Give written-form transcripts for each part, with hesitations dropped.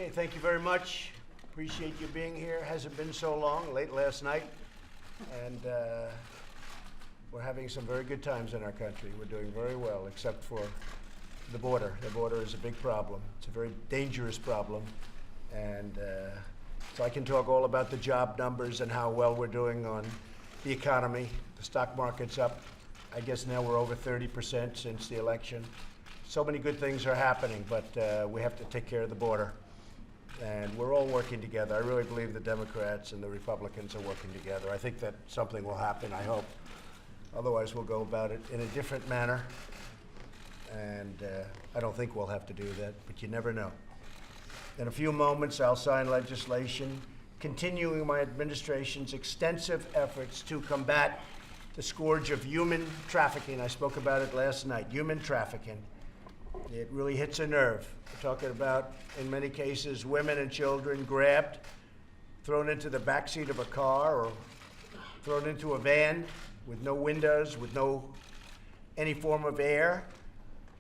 Okay, thank you very much. Appreciate you being here. Hasn't been so long, late last night. And we're having some very good times in our country. We're doing very well, except for the border. The border is a big problem. It's a very dangerous problem. And so I can talk all about the job numbers and how well we're doing on the economy. The stock market's up. I guess now we're over 30% since the election. So many good things are happening, but we have to take care of the border. And we're all working together. I really believe the Democrats and the Republicans are working together. I think that something will happen, I hope. Otherwise, we'll go about it in a different manner. And I don't think we'll have to do that, but you never know. In a few moments, I'll sign legislation continuing my administration's extensive efforts to combat the scourge of human trafficking. I spoke about it last night, human trafficking. It really hits a nerve. We're talking about, in many cases, women and children grabbed, thrown into the backseat of a car or thrown into a van with no windows, with any form of air,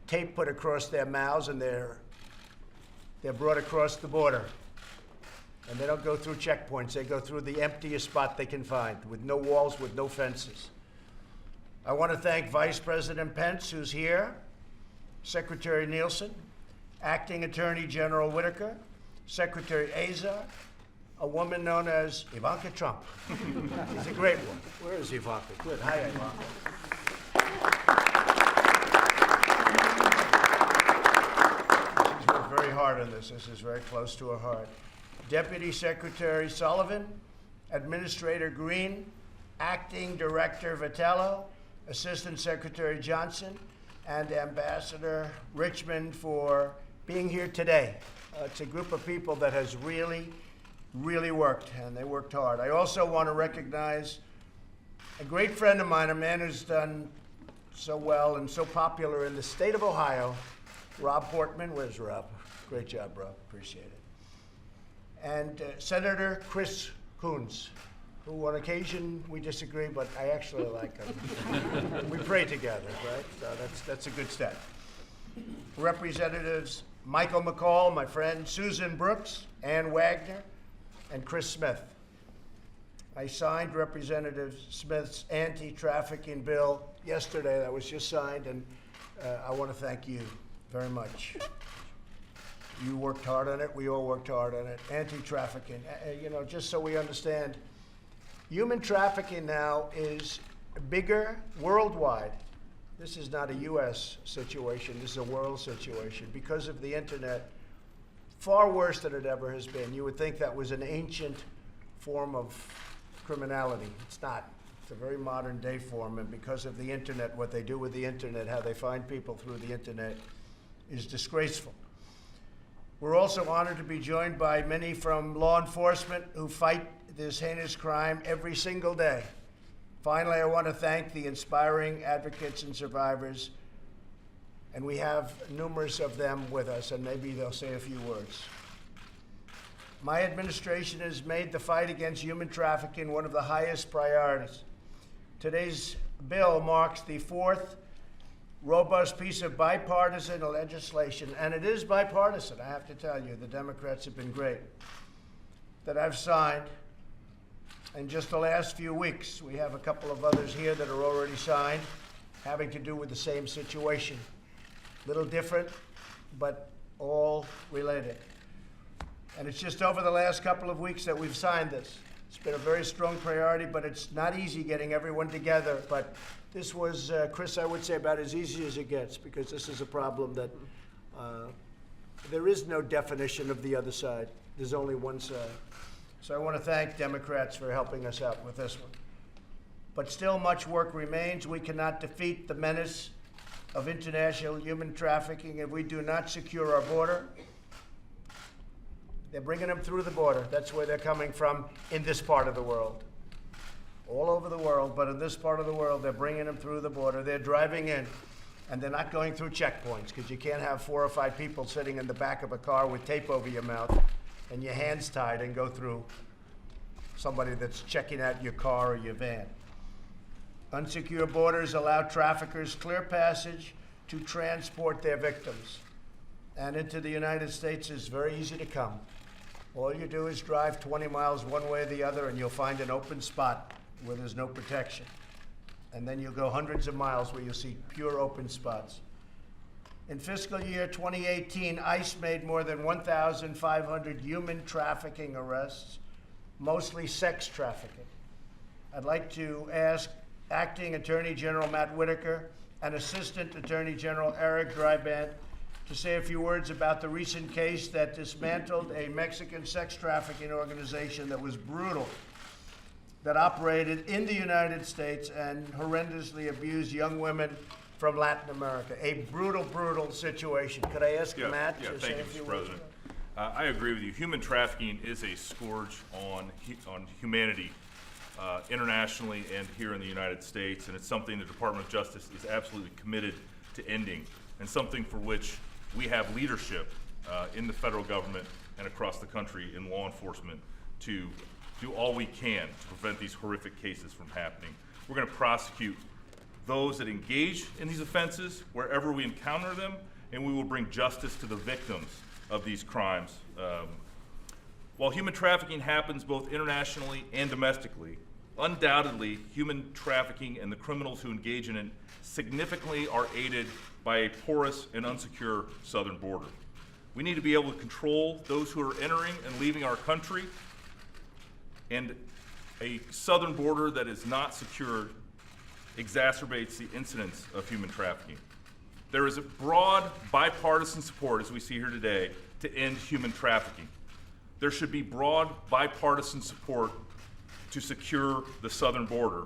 tape put across their mouths, and they're brought across the border. And they don't go through checkpoints. They go through the emptiest spot they can find, with no walls, with no fences. I want to thank Vice President Pence, who's here, Secretary Nielsen, Acting Attorney General Whitaker, Secretary Azar, a woman known as Ivanka Trump. She's a great one. Where is Ivanka? Good. Hi, Ivanka. She's worked very hard on this. This is very close to her heart. Deputy Secretary Sullivan, Administrator Green, Acting Director Vitello, Assistant Secretary Johnson, and Ambassador Richmond for being here today. It's a group of people that has really, really worked, and they worked hard. I also want to recognize a great friend of mine, a man who's done so well and so popular in the state of Ohio, Rob Portman. Where's Rob? Great job, Rob. Appreciate it. And Senator Chris Coons, who on occasion we disagree, but I actually like him. We pray together, right? So that's a good step. Representatives Michael McCall, my friend, Susan Brooks, Ann Wagner, and Chris Smith. I signed Representative Smith's anti-trafficking bill yesterday. That was just signed, and I want to thank you very much. You worked hard on it. We all worked hard on it. Anti-trafficking, just so we understand, human trafficking now is bigger worldwide. This is not a U.S. situation. This is a world situation. Because of the internet, far worse than it ever has been. You would think that was an ancient form of criminality. It's not. It's a very modern day form, and because of the internet, what they do with the internet, how they find people through the internet, is disgraceful. We're also honored to be joined by many from law enforcement who fight this heinous crime every single day. Finally, I want to thank the inspiring advocates and survivors, and we have numerous of them with us, and maybe they'll say a few words. My administration has made the fight against human trafficking one of the highest priorities. Today's bill marks the fourth robust piece of bipartisan legislation, and it is bipartisan, I have to tell you. The Democrats have been great, that I've signed. In just the last few weeks, we have a couple of others here that are already signed, having to do with the same situation. Little different, but all related. And it's just over the last couple of weeks that we've signed this. It's been a very strong priority, but it's not easy getting everyone together. But this was, Chris, I would say about as easy as it gets, because this is a problem that there is no definition of the other side. There's only one side. So I want to thank Democrats for helping us out with this one. But still much work remains. We cannot defeat the menace of international human trafficking if we do not secure our border. They're bringing them through the border. That's where they're coming from in this part of the world. All over the world, but in this part of the world, they're bringing them through the border. They're driving in, and they're not going through checkpoints, because you can't have 4 or 5 people sitting in the back of a car with tape over your mouth and your hands tied and go through somebody that's checking out your car or your van. Unsecure borders allow traffickers clear passage to transport their victims. and into the United States is very easy to come. All you do is drive 20 miles one way or the other, and you'll find an open spot where there's no protection. And then you'll go hundreds of miles where you'll see pure open spots. In fiscal year 2018, ICE made more than 1,500 human trafficking arrests, mostly sex trafficking. I'd like to ask Acting Attorney General Matt Whitaker and Assistant Attorney General Eric Dreiband to say a few words about the recent case that dismantled a Mexican sex trafficking organization that was brutal, that operated in the United States and horrendously abused young women from Latin America. A brutal, brutal situation. Could I ask Matt to say a few words? President. I agree with you. Human trafficking is a scourge on humanity internationally and here in the United States, and it's something the Department of Justice is absolutely committed to ending, and something for which we have leadership in the federal government and across the country in law enforcement to do all we can to prevent these horrific cases from happening. We're going to prosecute those that engage in these offenses wherever we encounter them, and we will bring justice to the victims of these crimes. While human trafficking happens both internationally and domestically, undoubtedly human trafficking and the criminals who engage in it significantly are aided by a porous and unsecure southern border. We need to be able to control those who are entering and leaving our country, and a southern border that is not secured exacerbates the incidence of human trafficking. There is a broad bipartisan support, as we see here today, to end human trafficking. There should be broad bipartisan support to secure the southern border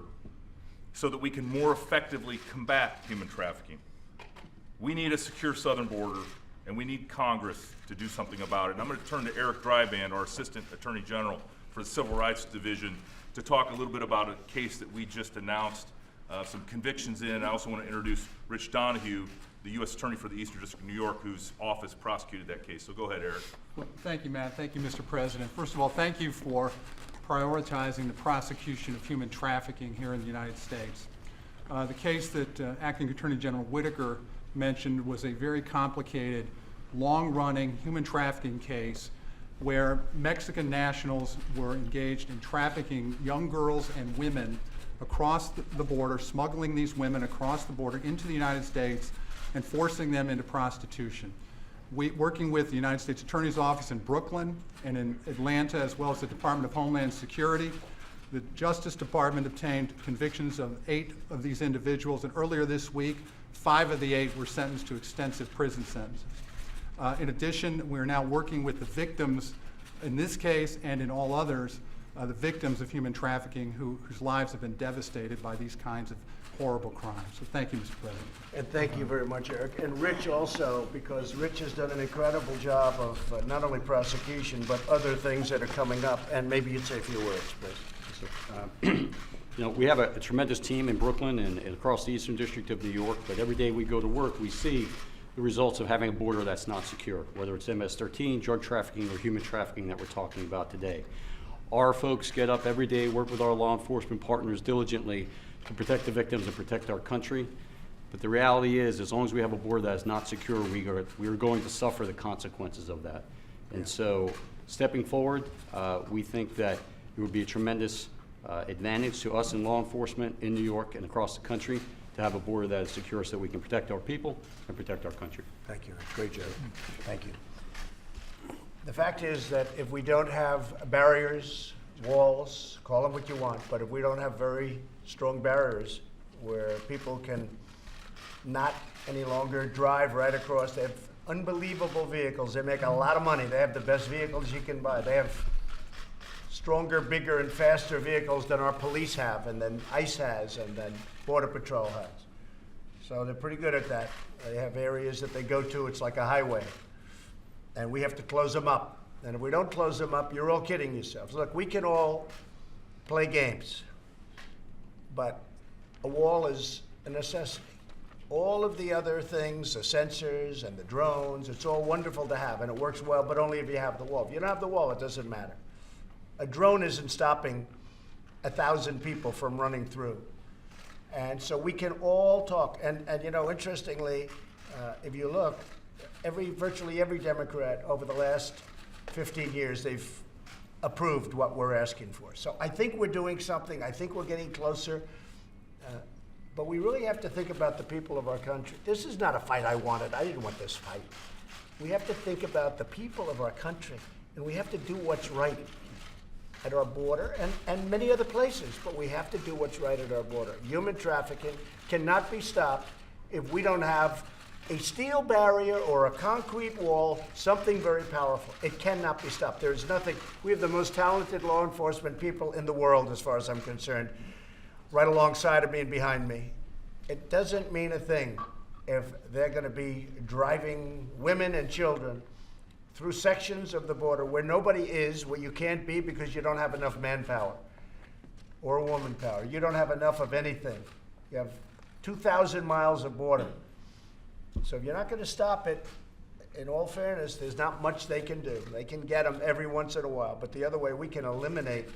so that we can more effectively combat human trafficking. We need a secure southern border, and we need Congress to do something about it. And I'm going to turn to Eric Dreiband, our Assistant Attorney General for the Civil Rights Division, to talk a little bit about a case that we just announced some convictions in. I also want to introduce Rich Donahue, the U.S. Attorney for the Eastern District of New York, whose office prosecuted that case. So go ahead, Eric. Well, thank you, Matt. Thank you, Mr. President. First of all, thank you for prioritizing the prosecution of human trafficking here in the United States. The case that Acting Attorney General Whitaker mentioned was a very complicated, long-running human trafficking case where Mexican nationals were engaged in trafficking young girls and women across the border, smuggling these women across the border into the United States and forcing them into prostitution. Working with the United States Attorney's Office in Brooklyn and in Atlanta, as well as the Department of Homeland Security, the Justice Department obtained convictions of 8 of these individuals, and earlier this week, 5 of the 8 were sentenced to extensive prison sentences. In addition, we're now working with the victims in this case and in all others, the victims of human trafficking whose lives have been devastated by these kinds of horrible crimes. So thank you, Mr. President. And thank you very much, Eric. And Rich also, because Rich has done an incredible job of not only prosecution, but other things that are coming up. And maybe you'd say a few words, please. You know, we have a tremendous team in Brooklyn and across the Eastern District of New York, but every day we go to work, we see the results of having a border that's not secure, whether it's MS-13, drug trafficking, or human trafficking that we're talking about today. Our folks get up every day, work with our law enforcement partners diligently to protect the victims and protect our country. But the reality is, as long as we have a border that is not secure, we are going to suffer the consequences of that. And so, stepping forward, we think that it would be a tremendous advantage to us in law enforcement in New York and across the country to have a border that is secure so that we can protect our people and protect our country. Thank you. Great job. Thank you. The fact is that if we don't have barriers, walls, call them what you want, but if we don't have very strong barriers where people can not any longer drive right across, they have unbelievable vehicles, they make a lot of money, they have the best vehicles you can buy, they have stronger, bigger, and faster vehicles than our police have, and then ICE has, and then Border Patrol has. So they're pretty good at that. They have areas that they go to, it's like a highway. And we have to close them up. And if we don't close them up, you're all kidding yourselves. Look, we can all play games, but a wall is a necessity. All of the other things, the sensors and the drones, it's all wonderful to have, and it works well, but only if you have the wall. If you don't have the wall, it doesn't matter. A drone isn't stopping 1,000 people from running through. And so we can all talk. And you know, interestingly, if you look, virtually every Democrat over the last 15 years, they've approved what we're asking for. So I think we're doing something. I think we're getting closer. But we really have to think about the people of our country. This is not a fight I wanted. I didn't want this fight. We have to think about the people of our country, and we have to do what's right at our border and many other places, but we have to do what's right at our border. Human trafficking cannot be stopped if we don't have a steel barrier or a concrete wall, something very powerful. It cannot be stopped. There is nothing. We have the most talented law enforcement people in the world, as far as I'm concerned, right alongside of me and behind me. It doesn't mean a thing if they're going to be driving women and children through sections of the border where nobody is, where you can't be because you don't have enough manpower or woman power. You don't have enough of anything. You have 2,000 miles of border. So if you're not going to stop it, in all fairness, there's not much they can do. They can get them every once in a while. But the other way, we can eliminate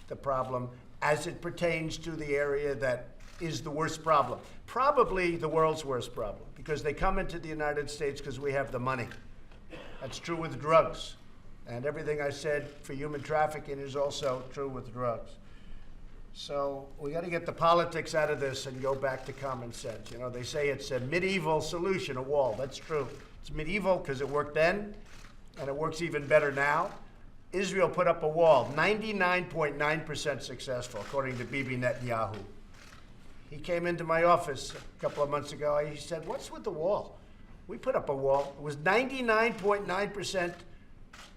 the problem as it pertains to the area that is the worst problem. Probably the world's worst problem, because they come into the United States because we have the money. That's true with drugs. And everything I said for human trafficking is also true with drugs. So we got to get the politics out of this and go back to common sense. You know, they say it's a medieval solution, a wall. That's true. It's medieval because it worked then, and it works even better now. Israel put up a wall, 99.9% successful, according to Bibi Netanyahu. He came into my office a couple of months ago. He said, "What's with the wall?" We put up a wall. It was 99.9%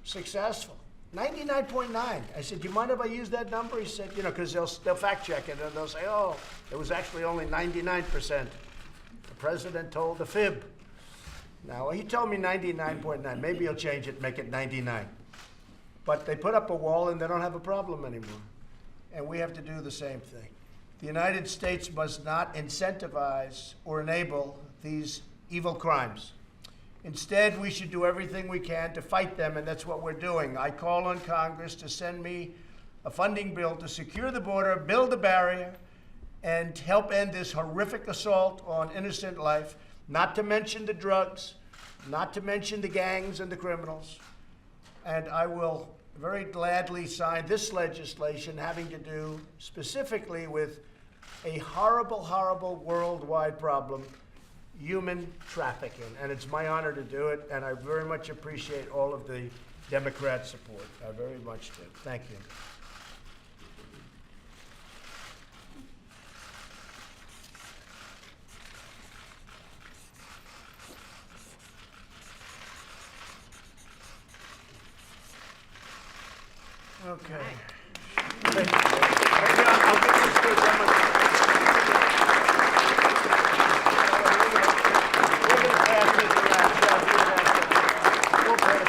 successful. 99.9. I said, "Do you mind if I use that number?" He said, "You know, because they'll fact check it and they'll say, oh, it was actually only 99%. The president told a fib." Now, he told me 99.9. Maybe he'll change it, make it 99. But they put up a wall and they don't have a problem anymore. And we have to do the same thing. The United States must not incentivize or enable these evil crimes. Instead, we should do everything we can to fight them, and that's what we're doing. I call on Congress to send me a funding bill to secure the border, build a barrier, and help end this horrific assault on innocent life, not to mention the drugs, not to mention the gangs and the criminals. And I will very gladly sign this legislation having to do specifically with a horrible, horrible worldwide problem, human trafficking. And it's my honor to do it, and I very much appreciate all of the Democrat support. I very much do. Thank you. Okay. Hey, John, I'll get this to a Democrat. We're going to pass this around, John. We'll pass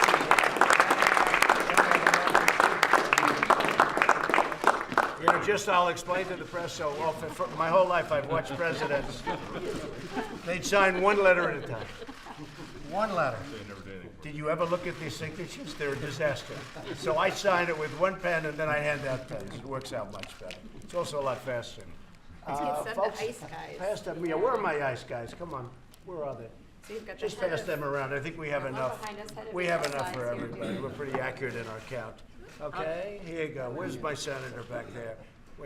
this. You know, just I'll explain to the press so often. For my whole life, I've watched presidents. They'd sign one letter at a time. One letter. Did you ever look at these signatures? They're a disaster. So I sign it with one pen and then I hand out pens. It works out much better. It's also a lot faster. Send the ice guys. Pass them. Yeah, where are my ice guys? Come on. Where are they? So you've got the Just head pass of- them around. I think we have Well, enough. behind us, head of We have the enough for slides here, everybody. too. We're pretty accurate in our count. Okay, here you go. Where's my senator back there?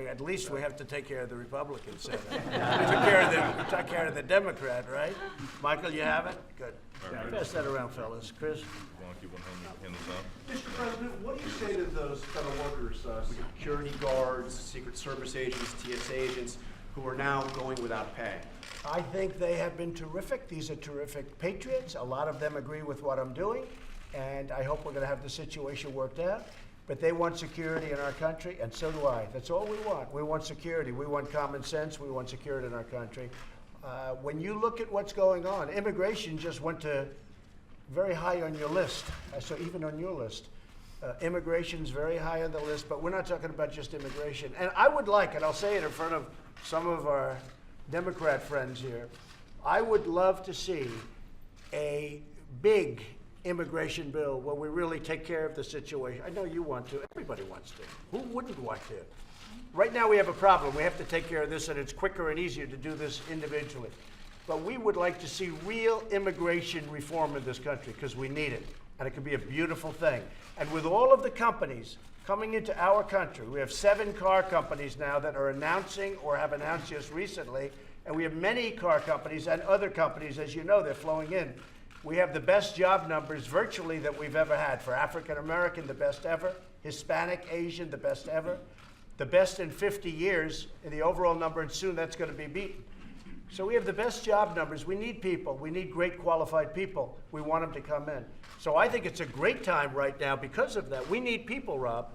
At least we have to take care of the Republican senator. We took care of the Democrat, right? Michael, you have it? Good. Pass that around, fellas. Chris? Want to give one hand this out? Mr. President, what do you say to those federal workers, security guards, Secret Service agents, TSA agents, who are now going without pay? I think they have been terrific. These are terrific patriots. A lot of them agree with what I'm doing, and I hope we're going to have the situation worked out. But they want security in our country, and so do I. That's all we want. We want security. We want common sense. We want security in our country. When you look at what's going on, immigration just went to very high on your list. So even on your list, immigration's very high on the list, but we're not talking about just immigration. And I would like, and I'll say it in front of some of our Democrat friends here, I would love to see a big immigration bill where we really take care of the situation. I know you want to. Everybody wants to. Who wouldn't want to? Right now we have a problem. We have to take care of this, and it's quicker and easier to do this individually. but we would like to see real immigration reform in this country because we need it, and it could be a beautiful thing. And with all of the companies coming into our country, we have 7 car companies now that are announcing or have announced just recently, and we have many car companies and other companies, as you know, they're flowing in. We have the best job numbers virtually that we've ever had. For African American, the best ever. Hispanic, Asian, the best ever. The best in 50 years in the overall number, and soon that's going to be beaten. So we have the best job numbers. We need people. We need great qualified people. We want them to come in. So I think it's a great time right now because of that. We need people, Rob.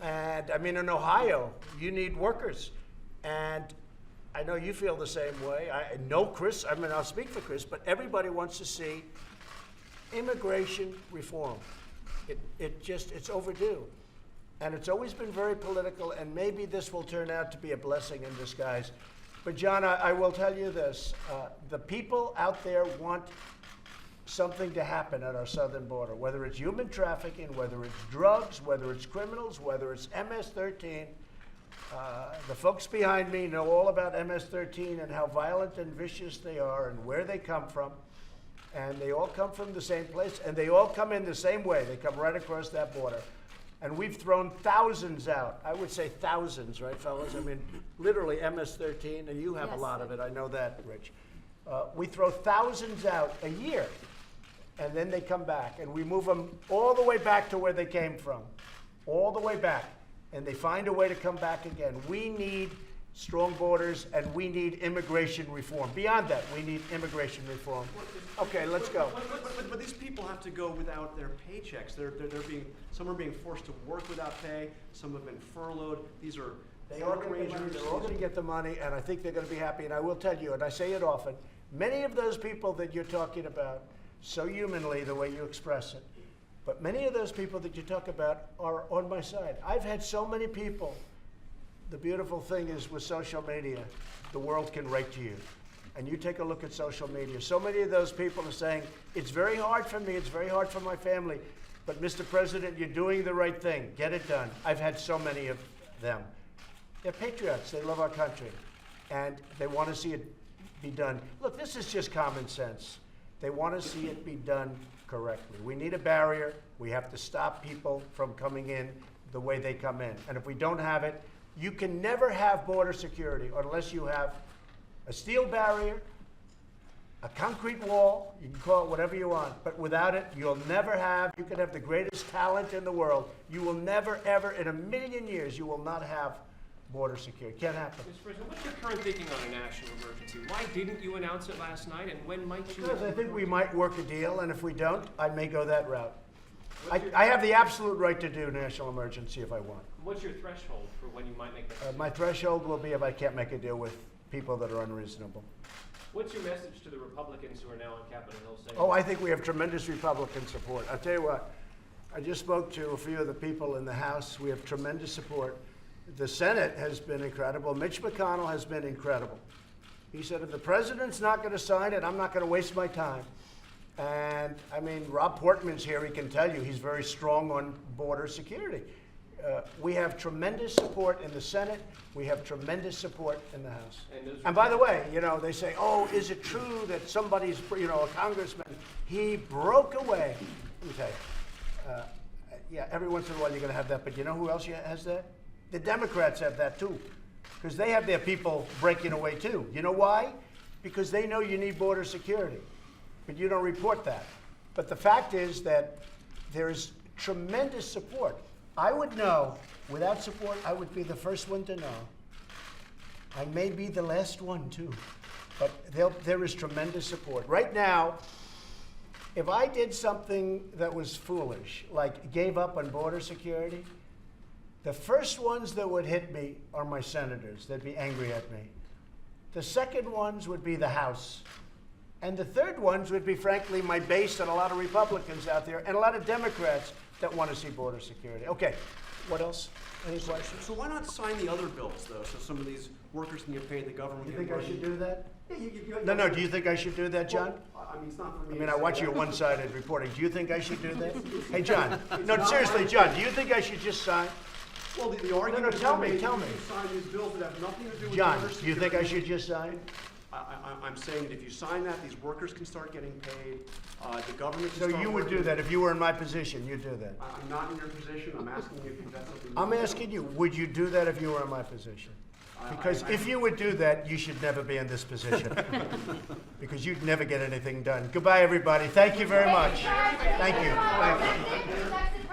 And I mean, in Ohio, you need workers. And I know you feel the same way. I know Chris, I mean, I'll speak for Chris, but everybody wants to see immigration reform. It's overdue. And it's always been very political, and maybe this will turn out to be a blessing in disguise. But John, I will tell you this. The people out there want something to happen at our southern border, whether it's human trafficking, whether it's drugs, whether it's criminals, whether it's MS-13. The folks behind me know all about MS-13 and how violent and vicious they are and where they come from. And they all come from the same place, and they all come in the same way. They come right across that border. And we've thrown thousands out. I would say thousands, right, fellas? I mean, literally MS-13, and you have a lot of it. I know that, Rich. We throw thousands out a year, and then they come back. And we move them all the way back to where they came from, all the way back. And they find a way to come back again. We need strong borders, and we need immigration reform. Beyond that, we need immigration reform. Okay, let's go. But these people have to go without their paychecks. Some are being forced to work without pay. Some have been furloughed. These are They are going to get the money, and I think they're going to be happy. And I will tell you, and I say it often, many of those people that you're talking about, so humanly the way you express it, but many of those people that you talk about are on my side. I've had so many people. The beautiful thing is with social media, the world can write to you. And you take a look at social media. So many of those people are saying, it's very hard for me, it's very hard for my family, but Mr. President, you're doing the right thing. Get it done. I've had so many of them. They're patriots. They love our country. And they want to see it be done. Look, this is just common sense. They want to see it be done correctly. We need a barrier. We have to stop people from coming in the way they come in. And if we don't have it, you can never have border security unless you have a steel barrier, a concrete wall, you can call it whatever you want, but without it, you'll never have, you can have the greatest talent in the world. You will never, ever, in a million years, you will not have border security. Can't happen. Mr. President, what's your current thinking on a national emergency? Why didn't you announce it last night, and when might you? Because I think we might work a deal, and if we don't, I may go that route. I have the absolute right to do national emergency if I want. What's your threshold for when you might make that? My threshold will be if I can't make a deal with people that are unreasonable. What's your message to the Republicans who are now on Capitol Hill saying? Oh, I think we have tremendous Republican support. I'll tell you what, I just spoke to a few of the people in the House. We have tremendous support. The Senate has been incredible. Mitch McConnell has been incredible. He said, if the president's not going to sign it, I'm not going to waste my time. And, I mean, Rob Portman's here. He can tell you he's very strong on border security. We have tremendous support in the Senate. We have tremendous support in the House. And by the way, you know, they say, oh, is it true that somebody's, you know, a congressman, he broke away? Let me tell you. Yeah, every once in a while you're going to have that, but you know who else has that? The Democrats have that too, because they have their people breaking away too. You know why? Because they know you need border security, but you don't report that. But the fact is that there's tremendous support. I would know, without support, I would be the first one to know. I may be the last one too, but there is tremendous support. Right now, if I did something that was foolish, like gave up on border security, the first ones that would hit me are my senators. They'd be angry at me. The second ones would be the House. And the third ones would be, frankly, my base and a lot of Republicans out there and a lot of Democrats that want to see border security. Okay, what else? Any questions? So why not sign the other bills, though, so some of these workers can get paid, the government You can think I should do that? Yeah, No, do you think I should do that, John? I mean, it's not for me. I mean, to I say watch that. your one-sided reporting. Do you think I should do that? Hey, John. No, seriously, John, do you think I should just sign? Well, the argument tell is me, made tell you me. sign these bills that have nothing to do with John, border do you think I security. should just sign? I'm saying that if you sign that, these workers can start getting paid, the government can So start you would do working. that if you were in my position, you'd do that? I'm not in your position, I'm asking you if that's something. I'm asking you, would you do that if you were in my position? Because if you would do that, you should never be in this position. Because you'd never get anything done. Goodbye, everybody. Thank you very much. Thank you. Thank you.